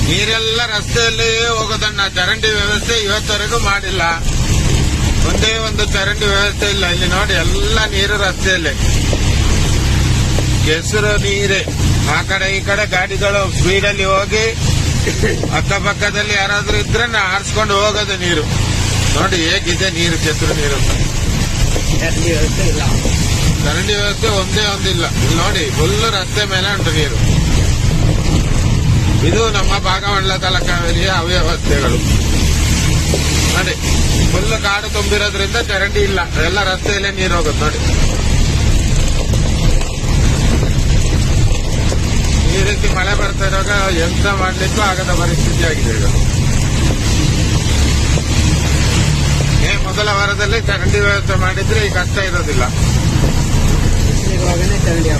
ನೀರೆಲ್ಲ ರಸ್ತೆಯಲ್ಲಿ ಹೋಗೋದನ್ನ ಚರಂಡಿ ವ್ಯವಸ್ಥೆ ಇವತ್ತವರೆಗೂ ಮಾಡಿಲ್ಲ. ಒಂದೇ ಒಂದು ಚರಂಡಿ ವ್ಯವಸ್ಥೆ ಇಲ್ಲ. ಇಲ್ಲಿ ನೋಡಿ, ಎಲ್ಲ ನೀರು ರಸ್ತೆಯಲ್ಲಿ, ಕೆಸರು ನೀರೇ. ಆ ಕಡೆ ಈ ಕಡೆ ಗಾಡಿಗಳು ಸ್ಪೀಡಲ್ಲಿ ಹೋಗಿ ಅಕ್ಕಪಕ್ಕದಲ್ಲಿ ಯಾರಾದ್ರೂ ಇದ್ರೆ ಆರಿಸ್ಕೊಂಡು ಹೋಗೋದು ನೀರು. ನೋಡಿ ಹೇಗಿದೆ ನೀರು, ಕೆಸರು ನೀರು. ಚರಂಡಿ ವ್ಯವಸ್ಥೆ ಒಂದೇ ಒಂದಿಲ್ಲ. ಇಲ್ಲಿ ನೋಡಿ, ಫುಲ್ ರಸ್ತೆ ಮೇಲೆ ಉಂಟು ನೀರು. ಇದು ನಮ್ಮ ಭಾಗಮಂಡಲ ತಾಲೂಕಿನ ಅವ್ಯವಸ್ಥೆಗಳು. ನೋಡಿ, ಫುಲ್ ಕಾಡು ತುಂಬಿರೋದ್ರಿಂದ ಚರಂಡಿ ಇಲ್ಲ, ಎಲ್ಲ ರಸ್ತೆಯಲ್ಲೇ ನೀರು ಹೋಗುತ್ತೆ. ನೋಡಿ, ಈ ರೀತಿ ಮಳೆ ಬರ್ತಾ ಇರುವಾಗ ಎಂತ ಮಾಡ್ಲಿಕ್ಕೂ ಆಗದ ಪರಿಸ್ಥಿತಿ ಆಗಿದೆ ಈಗ. ಮೊದಲ ವಾರದಲ್ಲಿ ಚರಂಡಿ ವ್ಯವಸ್ಥೆ ಮಾಡಿದ್ರೆ ಈ ಕಷ್ಟ ಇರೋದಿಲ್ಲ. ಚರಂಡಿ